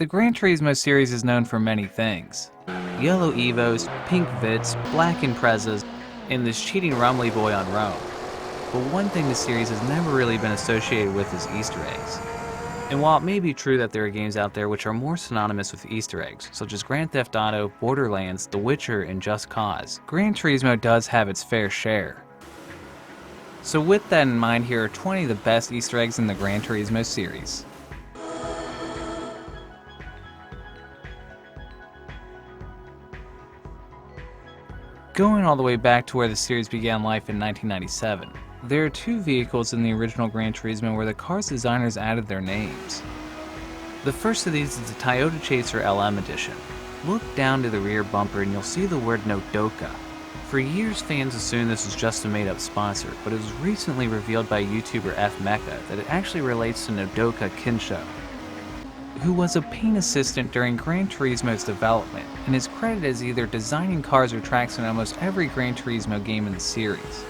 The Gran Turismo series is known for many things. Yellow Evos, pink Vits, black Imprezas, and this cheating Rumley boy on Rome. But one thing the series has never really been associated with is Easter eggs. And while it may be true that there are games out there which are more synonymous with Easter eggs, such as Grand Theft Auto, Borderlands, The Witcher, and Just Cause, Gran Turismo does have its fair share. So with that in mind, here are 20 of the best Easter eggs in the Gran Turismo series. Going all the way back to where the series began life in 1997, there are two vehicles in the original Gran Turismo where the car's designers added their names. The first of these is the Toyota Chaser LM Edition. Look down to the rear bumper and you'll see the word Nodoka. For years, fans assumed this was just a made-up sponsor, but it was recently revealed by YouTuber F Mecha that it actually relates to Nodoka Kinsho, who was a paint assistant during Gran Turismo's development and is credited as either designing cars or tracks in almost every Gran Turismo game in the series.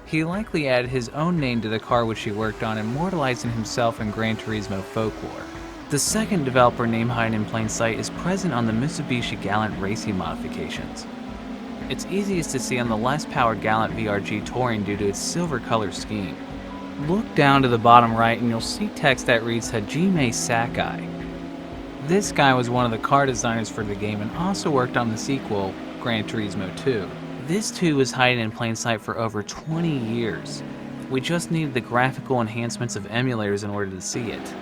He likely added his own name to the car which he worked on, immortalizing himself in Gran Turismo folklore. The second developer name hiding in plain sight is present on the Mitsubishi Galant racing modifications. It's easiest to see on the less powered Galant VRG Touring due to its silver color scheme. Look down to the bottom right and you'll see text that reads Hajime Sakai. This guy was one of the car designers for the game and also worked on the sequel, Gran Turismo 2. This too was hiding in plain sight for over 20 years. We just needed the graphical enhancements of emulators in order to see it.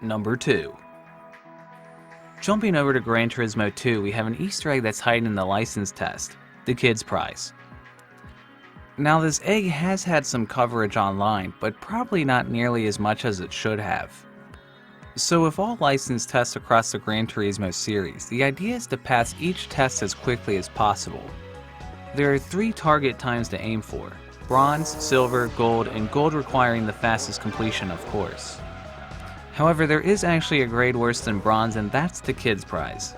Number 2. Jumping over to Gran Turismo 2, we have an Easter egg that's hiding in the license test, the Kids Prize. Now this egg has had some coverage online, but probably not nearly as much as it should have. So if all license tests across the Gran Turismo series, the idea is to pass each test as quickly as possible. There are 3 target times to aim for: bronze, silver, gold, and gold requiring the fastest completion, of course. However, there is actually a grade worse than bronze, and that's the Kids Prize.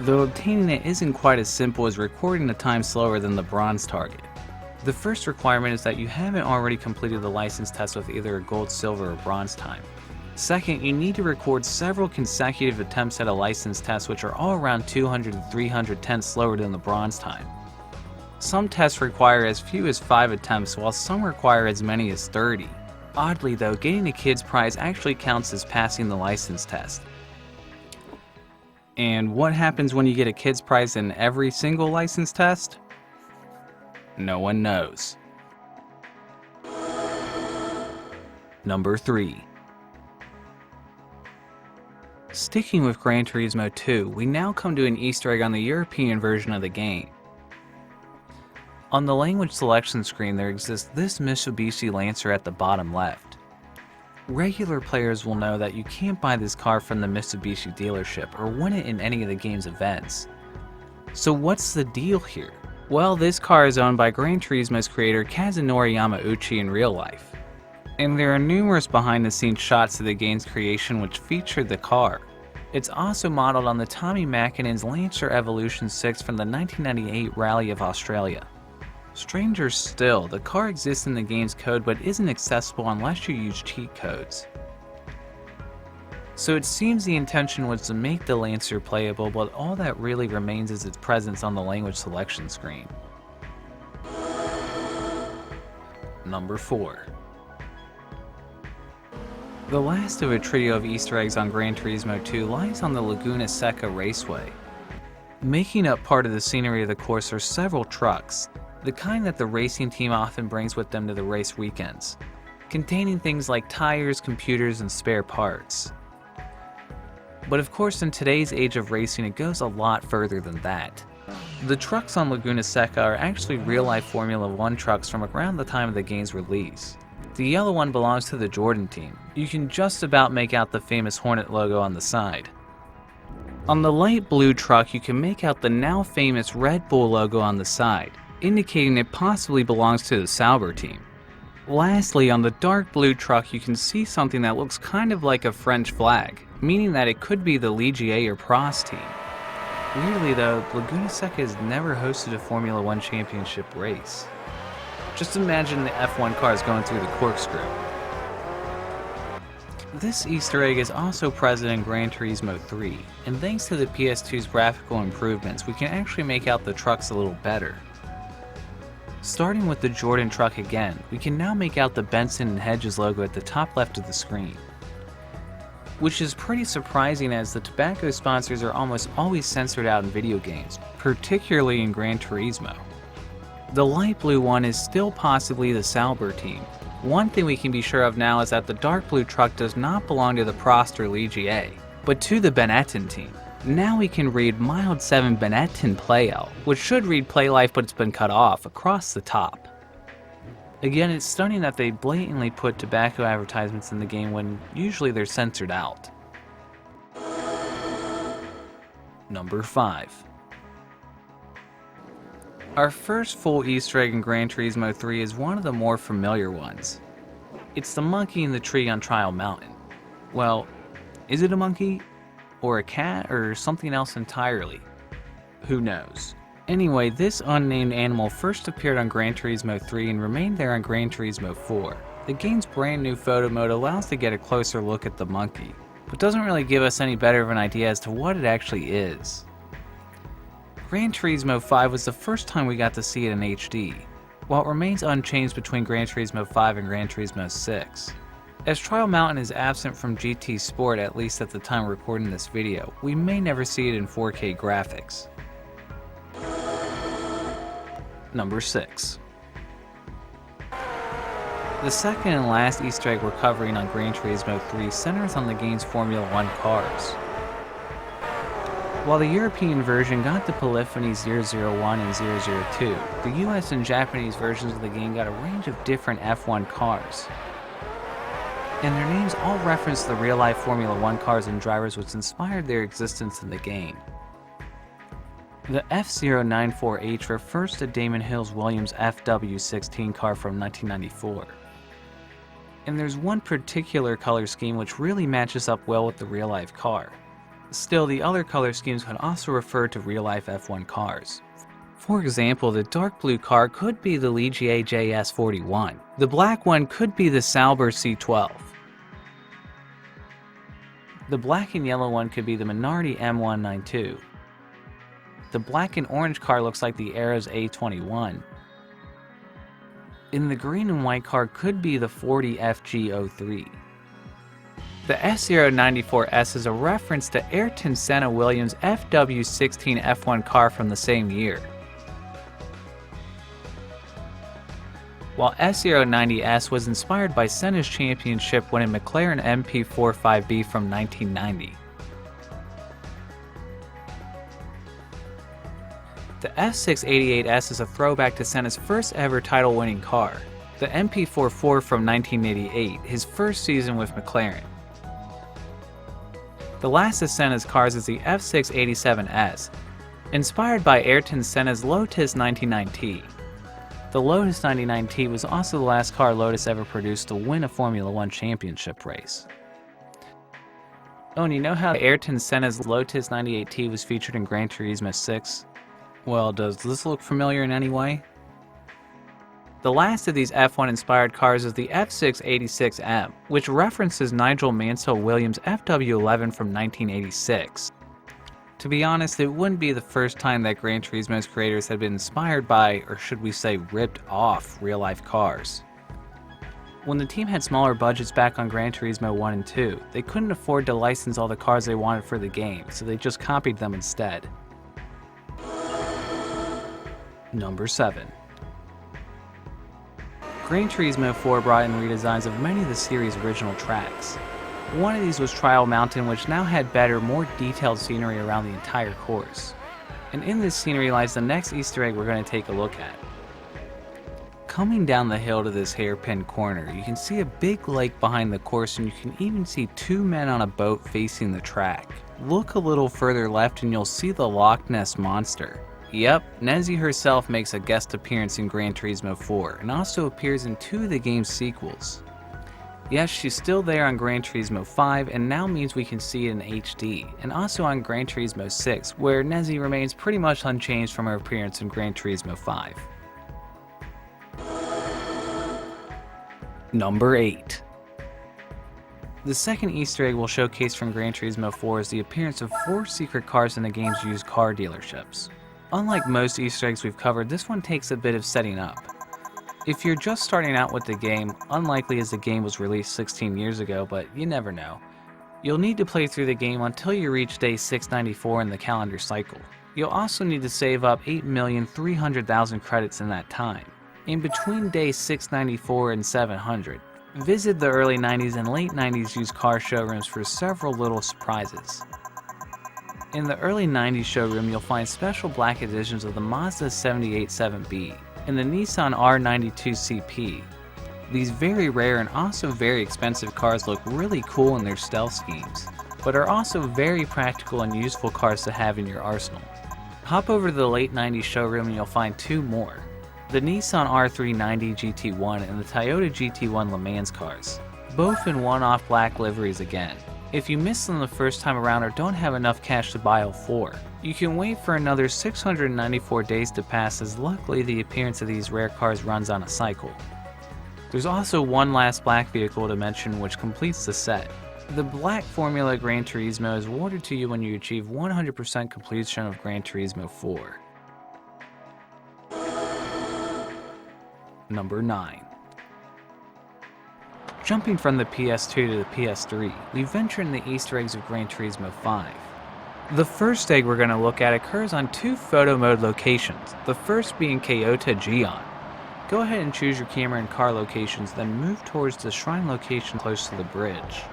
Though obtaining it isn't quite as simple as recording a time slower than the bronze target. The first requirement is that you haven't already completed the license test with either a gold, silver, or bronze time. Second, you need to record several consecutive attempts at a license test which are all around 200 to 300 tenths slower than the bronze time. Some tests require as few as 5 attempts, while some require as many as 30. Oddly though, getting a Kids Prize actually counts as passing the license test. And what happens when you get a Kids Prize in every single license test? No one knows. Number 3. Sticking with Gran Turismo 2, we now come to an Easter egg on the European version of the game. On the language selection screen, there exists this Mitsubishi Lancer at the bottom left. Regular players will know that you can't buy this car from the Mitsubishi dealership or win it in any of the game's events. So what's the deal here? Well, this car is owned by Gran Turismo's creator Kazunori Yamauchi in real life. And there are numerous behind-the-scenes shots of the game's creation which feature the car. It's also modeled on the Tommi Mäkinen's Lancer Evolution 6 from the 1998 Rally of Australia. Stranger still, the car exists in the game's code but isn't accessible unless you use cheat codes. So it seems the intention was to make the Lancer playable, but all that really remains is its presence on the language selection screen. Number 4. The last of a trio of Easter eggs on Gran Turismo 2 lies on the Laguna Seca Raceway. Making up part of the scenery of the course are several trucks, the kind that the racing team often brings with them to the race weekends, containing things like tires, computers, and spare parts. But of course, in today's age of racing, it goes a lot further than that. The trucks on Laguna Seca are actually real-life Formula 1 trucks from around the time of the game's release. The yellow one belongs to the Jordan team. You can just about make out the famous Hornet logo on the side. On the light blue truck, you can make out the now famous Red Bull logo on the side, indicating it possibly belongs to the Sauber team. Lastly, on the dark blue truck, you can see something that looks kind of like a French flag, meaning that it could be the Ligier or Prost team. Weirdly though, Laguna Seca has never hosted a Formula 1 championship race. Just imagine the F1 cars going through the corkscrew. This Easter egg is also present in Gran Turismo 3, and thanks to the PS2's graphical improvements, we can actually make out the trucks a little better. Starting with the Jordan truck again, we can now make out the Benson and Hedges logo at the top left of the screen. Which is pretty surprising as the tobacco sponsors are almost always censored out in video games, particularly in Gran Turismo. The light blue one is still possibly the Sauber team. One thing we can be sure of now is that the dark blue truck does not belong to the Prost or Ligier, but to the Benetton team. Now we can read Mild 7 Benetton Play-L, which should read Play Life but it's been cut off across the top. Again, it's stunning that they blatantly put tobacco advertisements in the game when usually they're censored out. Number 5. Our first full Easter egg in Gran Turismo 3 is one of the more familiar ones. It's the monkey in the tree on Trial Mountain. Well, is it a monkey? Or a cat? Or something else entirely? Who knows? Anyway, this unnamed animal first appeared on Gran Turismo 3 and remained there on Gran Turismo 4. The game's brand new photo mode allows us to get a closer look at the monkey, but doesn't really give us any better of an idea as to what it actually is. Gran Turismo 5 was the first time we got to see it in HD, while it remains unchanged between Gran Turismo 5 and Gran Turismo 6. As Trial Mountain is absent from GT Sport, at least at the time of recording this video, we may never see it in 4K graphics. Number 6. The second and last Easter egg we're covering on Gran Turismo 3 centers on the game's Formula 1 cars. While the European version got the Polyphony 001 and 002, the US and Japanese versions of the game got a range of different F1 cars. And their names all reference the real-life Formula 1 cars and drivers which inspired their existence in the game. The F094H refers to Damon Hill's Williams FW16 car from 1994. And there's one particular color scheme which really matches up well with the real-life car. Still, the other color schemes could also refer to real-life F1 cars. For example, the dark blue car could be the Ligier JS41. The black one could be the Sauber C12. The black and yellow one could be the Minardi M192. The black and orange car looks like the Arrows A21. And the green and white car could be the 40 FG03. The S094S is a reference to Ayrton Senna Williams FW16 F1 car from the same year. While S090S was inspired by Senna's championship winning McLaren MP45B from 1990. The F688S is a throwback to Senna's first ever title-winning car, the MP44 from 1988, his first season with McLaren. The last of Senna's cars is the F687S, inspired by Ayrton Senna's Lotus 99T. The Lotus 99T was also the last car Lotus ever produced to win a Formula 1 championship race. Oh, and you know how Ayrton Senna's Lotus 98T was featured in Gran Turismo 6? Well, does this look familiar in any way? The last of these F1 inspired cars is the F686M, which references Nigel Mansell Williams FW11 from 1986. To be honest, it wouldn't be the first time that Gran Turismo's creators had been inspired by, or should we say ripped off, real-life cars. When the team had smaller budgets back on Gran Turismo 1 and 2, they couldn't afford to license all the cars they wanted for the game, so they just copied them instead. Number 7. Gran Turismo 4 brought in redesigns of many of the series' original tracks. One of these was Trial Mountain, which now had better, more detailed scenery around the entire course. And in this scenery lies the next Easter egg we're going to take a look at. Coming down the hill to this hairpin corner, you can see a big lake behind the course, and you can even see two men on a boat facing the track. Look a little further left and you'll see the Loch Ness Monster. Yep, Nezzy herself makes a guest appearance in Gran Turismo 4 and also appears in 2 of the game's sequels. Yes, she's still there on Gran Turismo 5 and now means we can see it in HD, and also on Gran Turismo 6, where Nezzy remains pretty much unchanged from her appearance in Gran Turismo 5. Number 8. The second Easter egg we'll showcase from Gran Turismo 4 is the appearance of 4 secret cars in the game's used car dealerships. Unlike most Easter eggs we've covered, this one takes a bit of setting up. If you're just starting out with the game, unlikely as the game was released 16 years ago, but you never know, you'll need to play through the game until you reach day 694 in the calendar cycle. You'll also need to save up 8,300,000 credits in that time. In between day 694 and 700, visit the early 90s and late 90s used car showrooms for several little surprises. In the early 90s showroom, you'll find special black editions of the Mazda 787B and the Nissan R92CP. These very rare and also very expensive cars look really cool in their stealth schemes, but are also very practical and useful cars to have in your arsenal. Hop over to the late 90s showroom and you'll find 2 more. The Nissan R390 GT1 and the Toyota GT1 Le Mans cars, both in one-off black liveries again. If you missed them the first time around or don't have enough cash to buy all 4, you can wait for another 694 days to pass, as luckily the appearance of these rare cars runs on a cycle. There's also one last black vehicle to mention which completes the set. The Black Formula Gran Turismo is awarded to you when you achieve 100% completion of Gran Turismo 4. Number 9. Jumping from the PS2 to the PS3, we venture in the Easter eggs of Gran Turismo 5. The first egg we're going to look at occurs on 2 photo mode locations, the first being Kyoto Gion. Go ahead and choose your camera and car locations, then move towards the shrine location close to the bridge.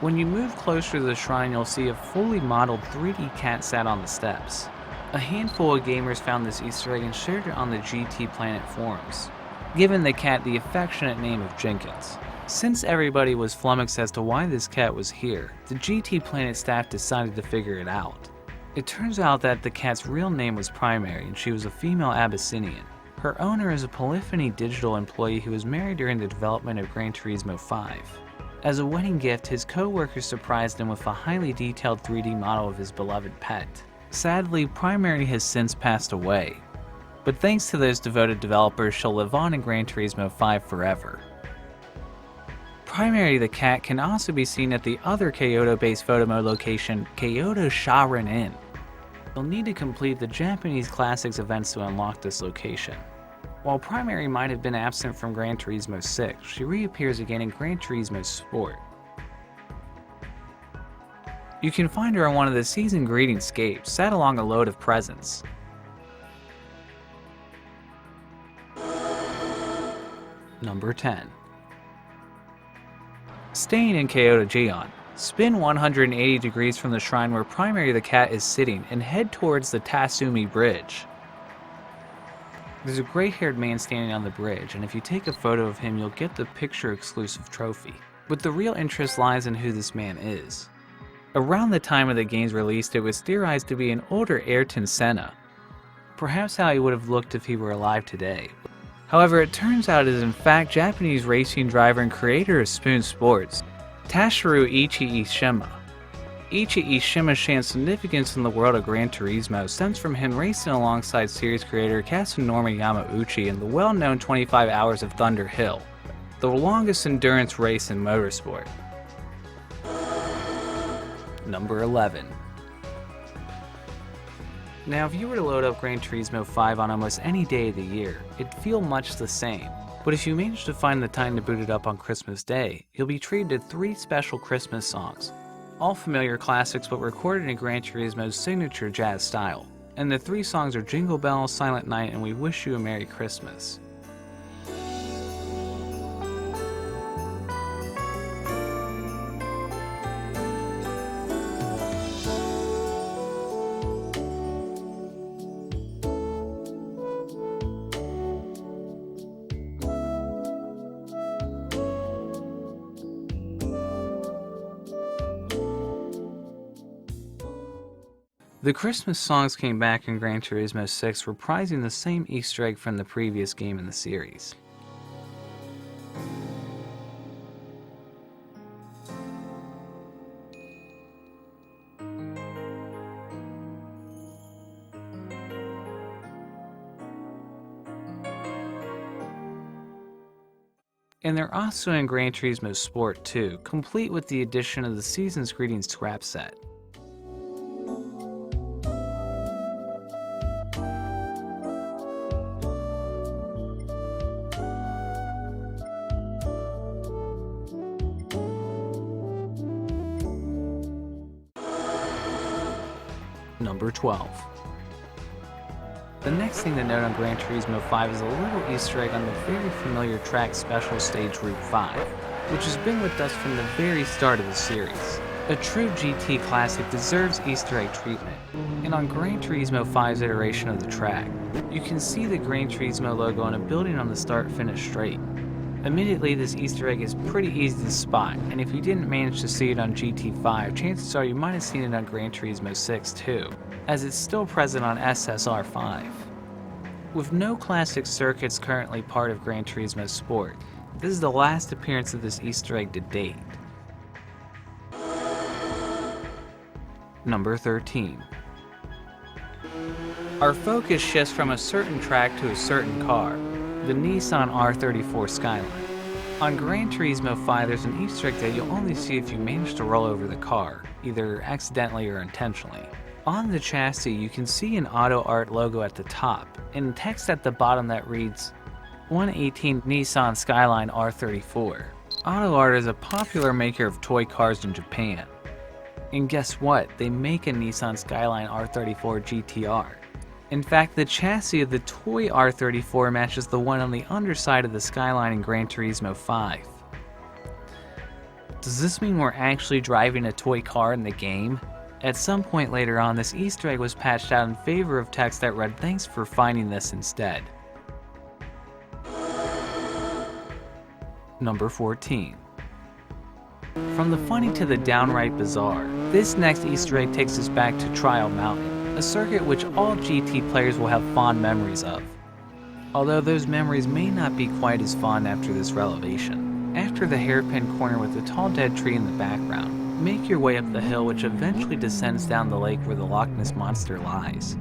When you move closer to the shrine, you'll see a fully modeled 3D cat sat on the steps. A handful of gamers found this Easter egg and shared it on the GT Planet forums, giving the cat the affectionate name of Jenkins. Since everybody was flummoxed as to why this cat was here, the GT Planet staff decided to figure it out. It turns out that the cat's real name was Primary and she was a female Abyssinian. Her owner is a Polyphony Digital employee who was married during the development of Gran Turismo 5. As a wedding gift, his co-workers surprised him with a highly detailed 3D model of his beloved pet. Sadly, Primary has since passed away, but thanks to those devoted developers, she'll live on in Gran Turismo 5 forever. Primary the cat can also be seen at the other Kyoto-based photo mode location, Kyoto Sharan Inn. You'll need to complete the Japanese Classics events to unlock this location. While Primary might have been absent from Gran Turismo 6, she reappears again in Gran Turismo Sport. You can find her on one of the season greeting scapes, sat along a load of presents. Number 10. Staying in Kyoto Gion, spin 180 degrees from the shrine where Primary the cat is sitting and head towards the Tatsumi Bridge. There's a gray-haired man standing on the bridge, and if you take a photo of him, you'll get the picture-exclusive trophy. But the real interest lies in who this man is. Around the time of the game's release, it was theorized to be an older Ayrton Senna, perhaps how he would have looked if he were alive today. However, it turns out it is in fact Japanese racing driver and creator of Spoon Sports, Tatsuro Ichi Ishima. Ichi Ishima's significance in the world of Gran Turismo stems from him racing alongside series creator Kasunori Yamauchi in the well-known 25 Hours of Thunder Hill, the longest endurance race in motorsport. Number 11. Now, if you were to load up Gran Turismo 5 on almost any day of the year, it'd feel much the same. But if you manage to find the time to boot it up on Christmas Day, you'll be treated to 3 special Christmas songs, all familiar classics but recorded in Gran Turismo's signature jazz style. And the 3 songs are Jingle Bells, Silent Night, and We Wish You a Merry Christmas. The Christmas songs came back in Gran Turismo 6, reprising the same Easter egg from the previous game in the series. And they're also in Gran Turismo Sport 2, complete with the addition of the Season's Greetings scrap set. Number 12. The next thing to note on Gran Turismo 5 is a little Easter egg on the very familiar track Special Stage Route 5, which has been with us from the very start of the series. A true GT classic deserves Easter egg treatment, and on Gran Turismo 5's iteration of the track, you can see the Gran Turismo logo on a building on the start-finish straight. Immediately, this Easter egg is pretty easy to spot, and if you didn't manage to see it on GT5, chances are you might have seen it on Gran Turismo 6 too, as it's still present on SSR5. With no classic circuits currently part of Gran Turismo Sport, this is the last appearance of this Easter egg to date. Number 13. Our focus shifts from a certain track to a certain car, the Nissan R34 Skyline. On Gran Turismo 5, there's an Easter egg that you'll only see if you manage to roll over the car, either accidentally or intentionally. On the chassis, you can see an Auto Art logo at the top, and text at the bottom that reads, 118 Nissan Skyline R34. Auto Art is a popular maker of toy cars in Japan. And guess what? They make a Nissan Skyline R34 GTR. In fact, the chassis of the toy R34 matches the one on the underside of the Skyline in Gran Turismo 5. Does this mean we're actually driving a toy car in the game? At some point later on, this Easter egg was patched out in favor of text that read, "Thanks for finding this" instead. Number 14. From the funny to the downright bizarre, this next Easter egg takes us back to Trial Mountain, a circuit which all GT players will have fond memories of. Although those memories may not be quite as fond after this revelation. After the hairpin corner with the tall dead tree in the background, make your way up the hill which eventually descends down the lake where the Loch Ness Monster lies.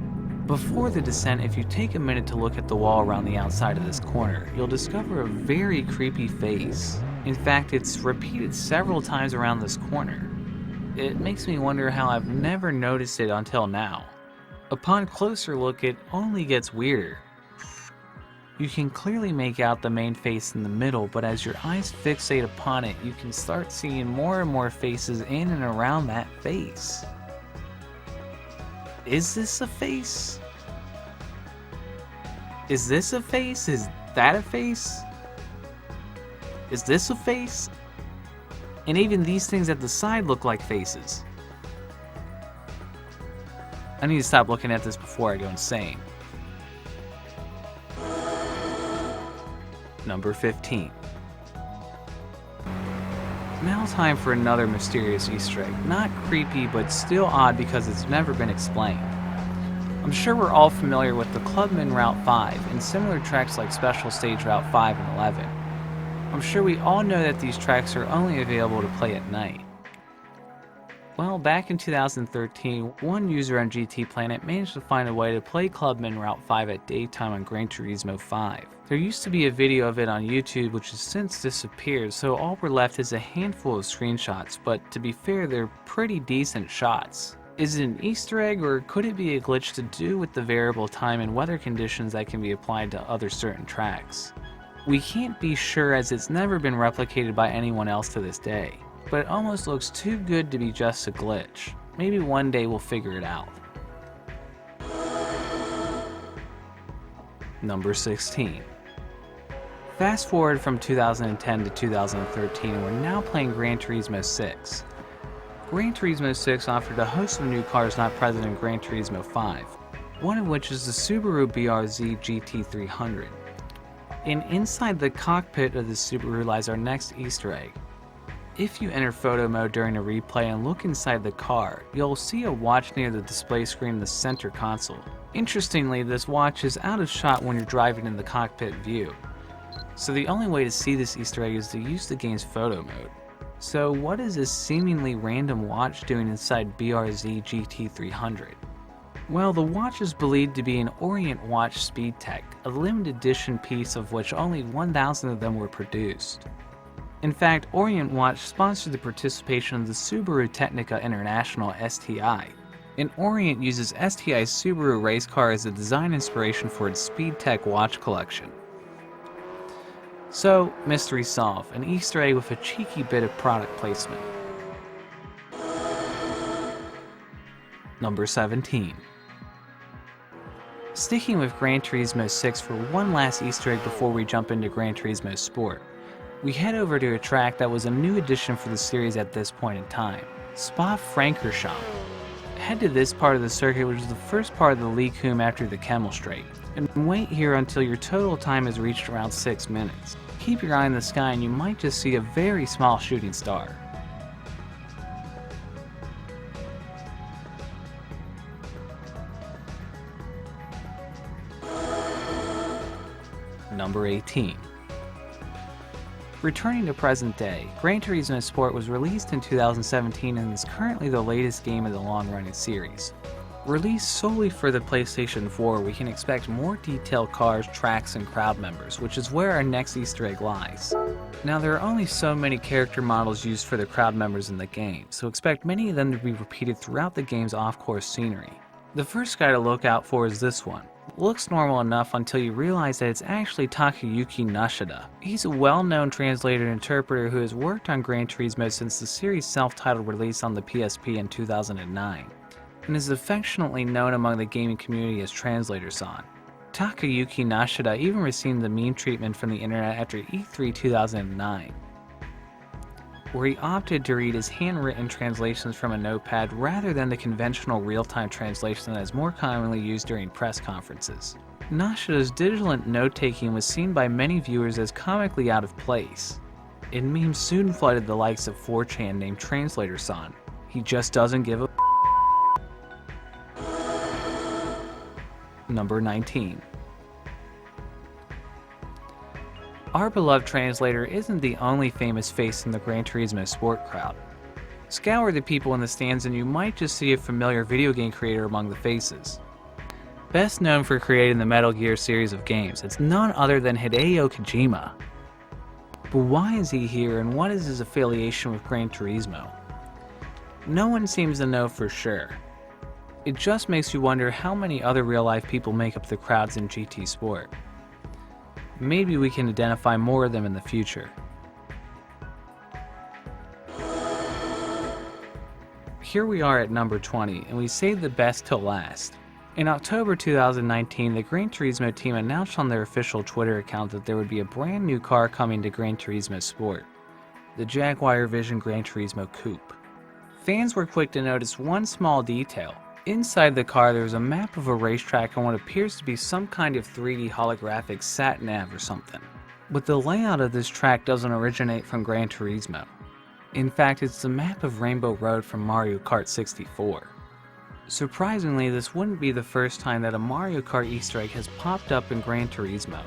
Before the descent, if you take a minute to look at the wall around the outside of this corner, you'll discover a very creepy face. In fact, it's repeated several times around this corner. It makes me wonder how I've never noticed it until now. Upon closer look, it only gets weirder. You can clearly make out the main face in the middle, but as your eyes fixate upon it, you can start seeing more and more faces in and around that face. Is this a face? Is this a face? Is that a face? Is this a face? And even these things at the side look like faces. I need to stop looking at this before I go insane. Number 15. Now time for another mysterious Easter egg. Not creepy, but still odd because it's never been explained. I'm sure we're all familiar with the Clubman Route 5 and similar tracks like Special Stage Route 5 and 11. I'm sure we all know that these tracks are only available to play at night. Well, back in 2013, one user on GT Planet managed to find a way to play Clubman Route 5 at daytime on Gran Turismo 5. There used to be a video of it on YouTube which has since disappeared, so all we're left is a handful of screenshots, but to be fair, they're pretty decent shots. Is it an Easter egg, or could it be a glitch to do with the variable time and weather conditions that can be applied to other certain tracks? We can't be sure as it's never been replicated by anyone else to this day, but it almost looks too good to be just a glitch. Maybe one day we'll figure it out. Number 16. Fast forward from 2010 to 2013 and we're now playing Gran Turismo 6. Gran Turismo 6 offered a host of new cars not present in Gran Turismo 5, one of which is the Subaru BRZ GT300. And inside the cockpit of the Subaru lies our next Easter egg. If you enter photo mode during a replay and look inside the car, you'll see a watch near the display screen in the center console. Interestingly, this watch is out of shot when you're driving in the cockpit view. So the only way to see this Easter egg is to use the game's photo mode. So what is this seemingly random watch doing inside BRZ GT300? Well, the watch is believed to be an Orient Watch Speedtech, a limited edition piece of which only 1,000 of them were produced. In fact, Orient Watch sponsored the participation of the Subaru Technica International STI, and Orient uses STI's Subaru race car as a design inspiration for its Speedtech watch collection. So, mystery solved, an Easter egg with a cheeky bit of product placement. Number 17. Sticking with Gran Turismo 6 for one last Easter egg before we jump into Gran Turismo Sport, we head over to a track that was a new addition for the series at this point in time, Spa-Francorchamps. Head to this part of the circuit, which is the first part of the Lyceum after the Kemmel Straight, and wait here until your total time has reached around 6 minutes. Keep your eye in the sky and you might just see a very small shooting star. Number 18. Returning to present day, Gran Turismo Sport was released in 2017 and is currently the latest game of the long-running series. Released solely for the PlayStation 4, we can expect more detailed cars, tracks, and crowd members, which is where our next Easter egg lies. Now, there are only so many character models used for the crowd members in the game, so expect many of them to be repeated throughout the game's off-course scenery. The first guy to look out for is this one. Looks normal enough until you realize that it's actually Takayuki Nishida. He's a well-known translator and interpreter who has worked on Gran Turismo since the series' self-titled release on the PSP in 2009, and is affectionately known among the gaming community as Translator-san. Takayuki Nishida even received the meme treatment from the internet after E3 2009, where he opted to read his handwritten translations from a notepad rather than the conventional real-time translation that is more commonly used during press conferences. Nishida's digital note-taking was seen by many viewers as comically out of place, and memes soon flooded the likes of 4chan named Translator-san. He just doesn't give a Number 19. Our beloved translator isn't the only famous face in the Gran Turismo Sport crowd. Scour the people in the stands and you might just see a familiar video game creator among the faces. Best known for creating the Metal Gear series of games, it's none other than Hideo Kojima. But why is he here and what is his affiliation with Gran Turismo? No one seems to know for sure. It just makes you wonder how many other real-life people make up the crowds in GT Sport. Maybe we can identify more of them in the future. Here we are at number 20, and we saved the best till last. In October 2019, the Gran Turismo team announced on their official Twitter account that there would be a brand new car coming to Gran Turismo Sport, the Jaguar Vision Gran Turismo Coupe. Fans were quick to notice one small detail. Inside the car there was a map of a racetrack and what appears to be some kind of 3D holographic sat-nav or something. But the layout of this track doesn't originate from Gran Turismo. In fact, it's the map of Rainbow Road from Mario Kart 64. Surprisingly, this wouldn't be the first time that a Mario Kart Easter egg has popped up in Gran Turismo.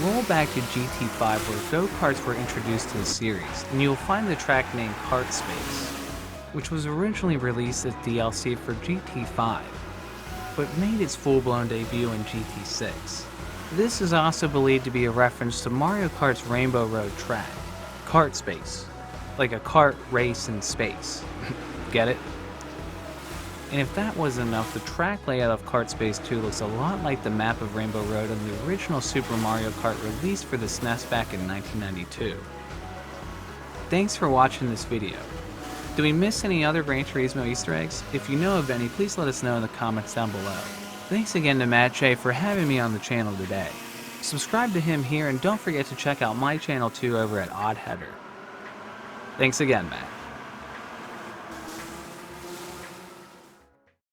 Roll back to GT5 where go-karts were introduced to the series, and you'll find the track named Kart Space, which was originally released as DLC for GT5, but made its full-blown debut in GT6. This is also believed to be a reference to Mario Kart's Rainbow Road track, Kart Space, like a kart race in space. Get it? And if that wasn't enough, the track layout of Kart Space 2 looks a lot like the map of Rainbow Road in the original Super Mario Kart released for the SNES back in 1992. Thanks for watching this video. Do we miss any other Gran Turismo Easter eggs? If you know of any, please let us know in the comments down below. Thanks again to Matt J for having me on the channel today. Subscribe to him here and don't forget to check out my channel too over at Odd Header. Thanks again, Matt.